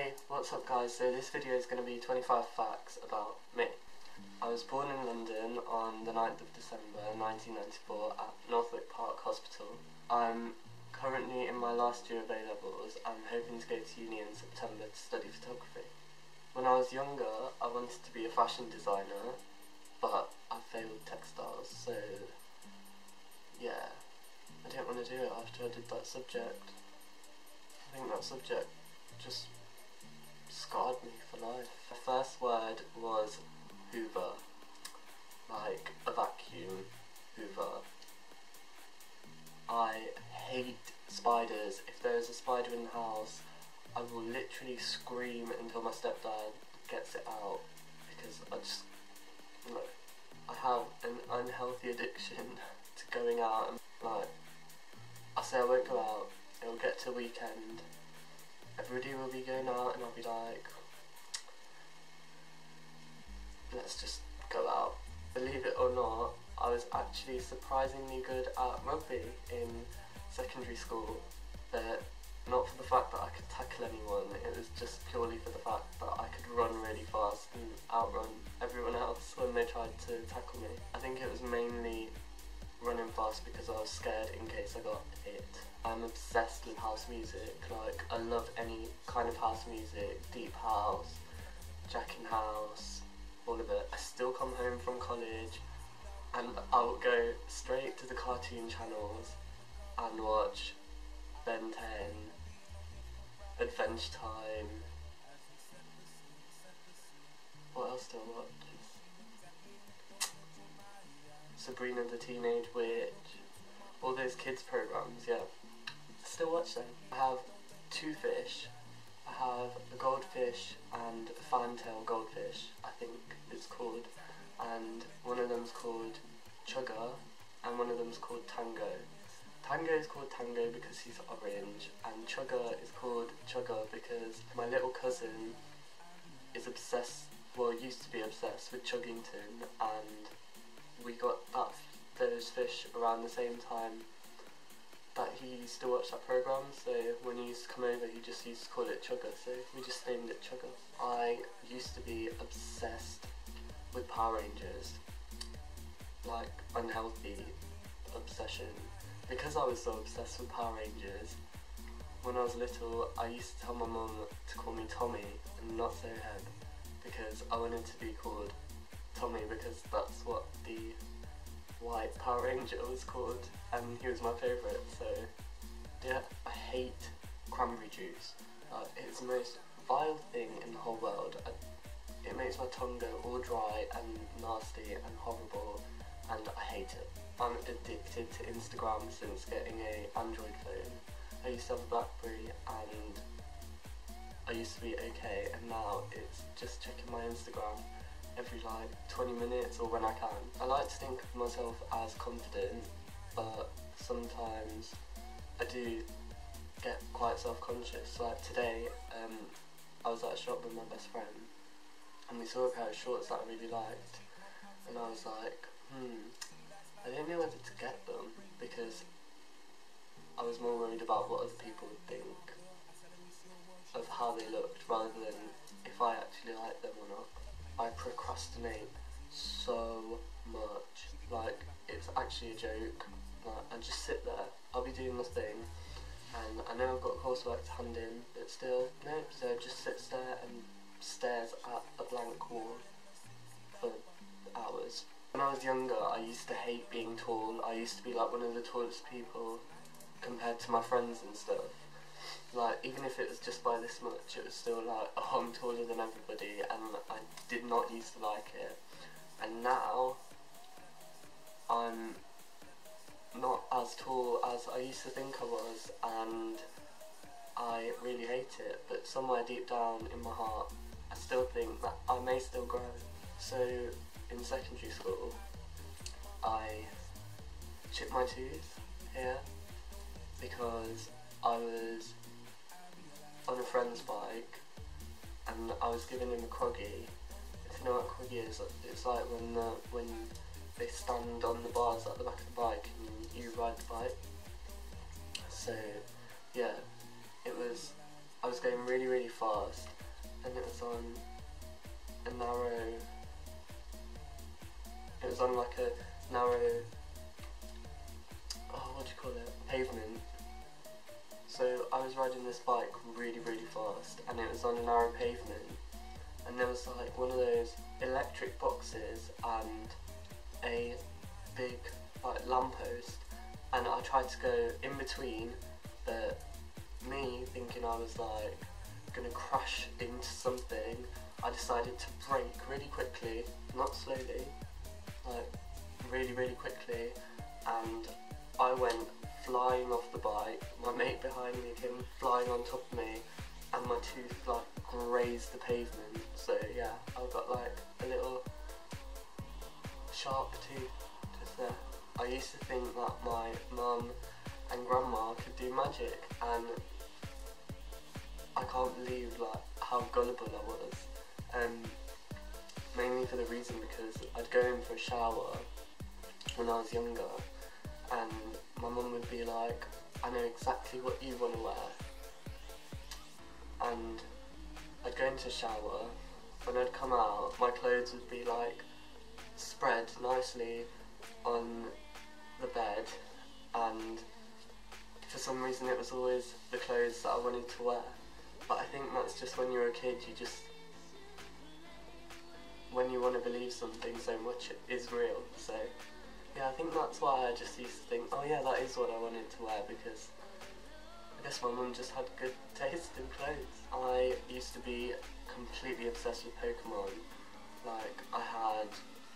Hey, what's up guys? So this video is going to be 25 facts about me. I was born in London on the 9th of December 1994 at Northwick Park Hospital. I'm currently in my last year of A-levels and hoping to go to uni in September to study photography. When I was younger, I wanted to be a fashion designer, but I failed textiles, so yeah, I didn't want to do it after I did that subject. I think that subject just scarred me for life. The first word was Hoover, like a vacuum Hoover. I hate spiders. If there is a spider in the house, I will literally scream until my stepdad gets it out, because I have an unhealthy addiction to going out, and I say I won't go out, it'll get to weekend, everybody will be going out and I'll be like, let's just go out. Believe it or not, I was actually surprisingly good at rugby in secondary school, but not for the fact that I could tackle anyone, it was just purely for the fact that I could run really fast and outrun everyone else when they tried to tackle me. I think it was mainly running fast because I was scared in case I got hit. I'm obsessed with house music, like I love any kind of house music, deep house, jacking house, all of it. I still come home from college and I'll go straight to the cartoon channels and watch Ben 10, Adventure Time. What else do I watch? Sabrina the Teenage Witch, all those kids programs, yeah. I still watch them. I have two fish. I have a goldfish and a fantail goldfish, I think it's called, and one of them's called Chugger and one of them's called Tango. Tango is called Tango because he's orange, and Chugger is called Chugger because my little cousin is obsessed, well, used to be obsessed with Chuggington, and we got those fish around the same time that he used to watch that programme, so when he used to come over he just used to call it Chugger, so we just named it Chugger. I used to be obsessed with Power Rangers, like unhealthy obsession. Because I was so obsessed with Power Rangers, when I was little I used to tell my mum to call me Tommy and not Zoheb, because I wanted to be called Tommy because that's what the white Power Ranger was called and he was my favourite. So yeah, I hate cranberry juice. It's the most vile thing in the whole world. It makes my tongue go all dry and nasty and horrible, and I hate it. I'm addicted to Instagram since getting a Android phone. I used to have a BlackBerry and I used to be okay, and now it's just checking my Instagram every like 20 minutes or when I can. I like to think of myself as confident, but sometimes I do get quite self-conscious. Like today, I was at a shop with my best friend and we saw a pair of shorts that I really liked, and I was like, I didn't know whether to get them because I was more worried about what other people would think of how they looked rather than if I actually liked them or not. I procrastinate so much, like it's actually a joke. Like, I just sit there, I'll be doing nothing, and I know I've got coursework to hand in, but still, no, so just sits there and stares at a blank wall for hours. When I was younger, I used to hate being tall. I used to be like one of the tallest people compared to my friends and stuff. Like, even if it was just by this much, it was still like, oh, I'm taller than everybody, and I did not used to like it. And now, I'm not as tall as I used to think I was, and I really hate it, but somewhere deep down in my heart, I still think that I may still grow. So, in secondary school, I chipped my tooth here because I was on a friend's bike and I was giving him a croggy. If you know what croggy is, it's like when they stand on the bars at the back of the bike and you ride the bike. So yeah, I was going really fast and it was on a narrow, it was on like a narrow, oh, what do you call it, pavement. So I was riding this bike really, really fast, and it was on a narrow pavement, and there was like one of those electric boxes and a big like lamppost, and I tried to go in between, but me thinking I was like gonna crash into something, I decided to brake really quickly, not slowly, like really, really quickly, and I went flying off the bike. My mate behind me came flying on top of me, and my tooth like grazed the pavement. So yeah, I've got like a little sharp tooth just there. I used to think that my mum and grandma could do magic, and I can't believe like how gullible I was. Mainly for the reason because I'd go in for a shower when I was younger, and my mum would be like, I know exactly what you want to wear. And I'd go into the shower, when I'd come out, my clothes would be like spread nicely on the bed, and for some reason it was always the clothes that I wanted to wear. But I think that's just when you're a kid, you just, when you want to believe something so much it is real. So yeah, I think that's why I just used to think, oh yeah, that is what I wanted to wear, because I guess my mum just had good taste in clothes. I used to be completely obsessed with Pokemon. Like, I had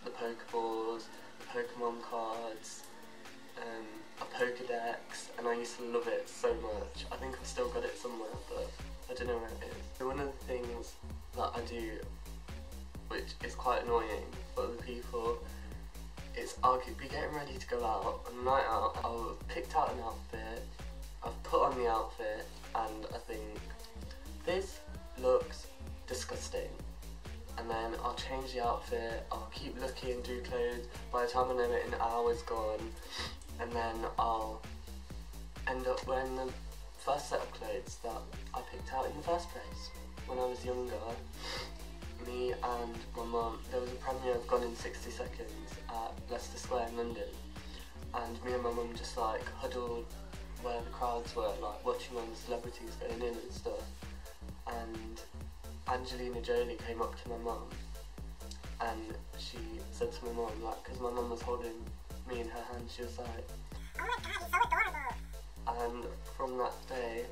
the Pokeballs, the Pokemon cards, a Pokedex, and I used to love it so much. I think I've still got it somewhere, but I don't know where it is. So one of the things that I do, which is quite annoying for other people, is I'll be getting ready to go out on a night out. I'll have picked out an outfit, I've put on the outfit, and I think this looks disgusting. And then I'll change the outfit, I'll keep looking, do clothes, by the time I know it an hour's gone, and then I'll end up wearing the first set of clothes that I picked out in the first place. When I was younger, me and my mum, there was a premiere of Gone in 60 Seconds at Leicester Square in London, and me and my mum just like huddled where the crowds were, like watching all the celebrities going in and stuff, and Angelina Jolie came up to my mum and she said to my mum, like, because my mum was holding me in her hand, she was like, oh my god, you're so adorable. And from that day,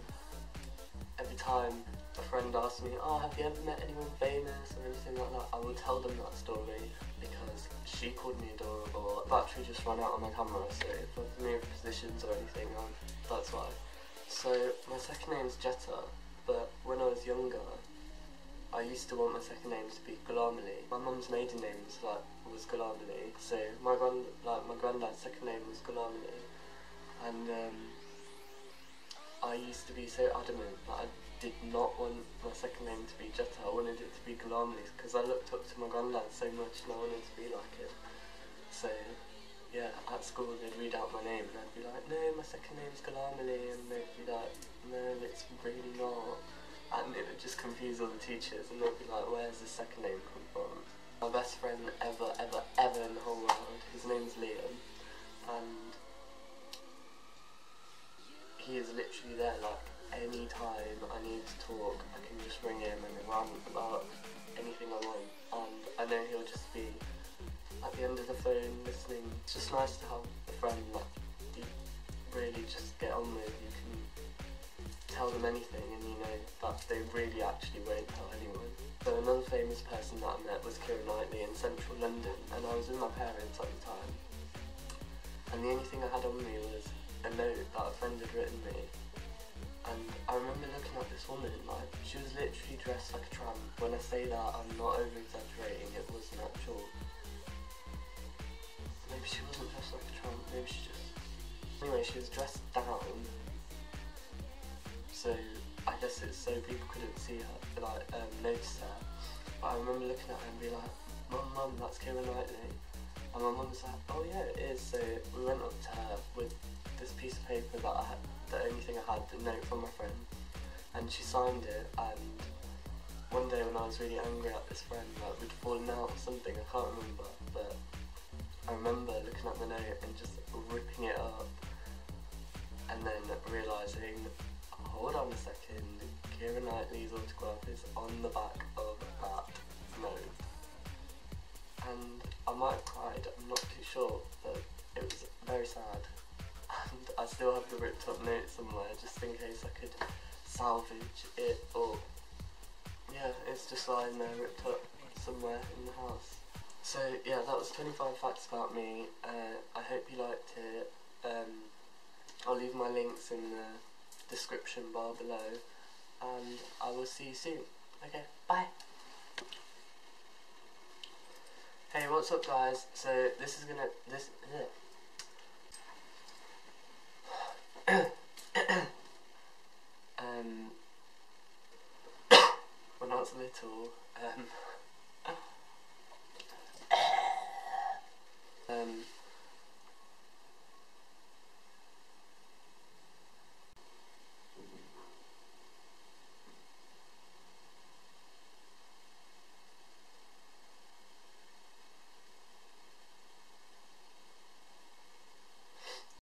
every time a friend asked me, oh, have you ever met anyone famous or anything like that, I will tell them that story because she called me adorable. The battery just ran out on my camera, so if I move positions or anything, that's why. So my second name's Jetta, but when I was younger, I used to want my second name to be Ghulam Ali. My mum's maiden name was Ghulam Ali, so my granddad's second name was Ghulam Ali, and I used to be so adamant that I did not want my second name to be Jetta. I wanted it to be Ghulam Ali because I looked up to my granddad so much and I wanted to be like him. So yeah, at school they'd read out my name and I'd be like, no, my second name's Ghulam Ali, and they'd be like, no, it's really not. And it would just confuse all the teachers, and they'd be like, where's the second name come from? My best friend ever in the whole world, his name's Liam, and he is literally there, like, any time I need to talk, I can just ring him and rant about anything I want, and I know he'll just be at the end of the phone listening. It's just nice to have a friend that you really just get on with. You can tell them anything and you know that they really actually won't tell anyone. So another famous person that I met was Keira Knightley in central London, and I was with my parents at the time, and the only thing I had on me was a note that a friend had written me, and I remember looking at this woman, like, she was literally dressed like a tramp. When I say that, I'm not over exaggerating, it was an actual, maybe she wasn't dressed like a tramp, maybe she just, anyway, she was dressed down, so I guess it's so people couldn't see her, like, notice her. But I remember looking at her and be like, Mum, that's Keira Knightley. And my mum was like, oh yeah, it is. So we went up to her with this piece of paper that I had, the only thing I had, the note from my friend, and she signed it. And one day when I was really angry at this friend, like we'd fallen out or something, I can't remember, but I remember looking at the note and just ripping it up and then realising, hold on a second, Keira Knightley's autograph is on the back of that note. And I might have cried, I'm not too sure, but it was very sad. And I still have the ripped up note somewhere, just in case I could salvage it, or yeah, it's just lying there ripped up somewhere in the house. So yeah, that was 25 facts about me. I hope you liked it. I'll leave my links in the description bar below, and I will see you soon. Okay, bye! Hey, what's up guys? So this is gonna, when I was little,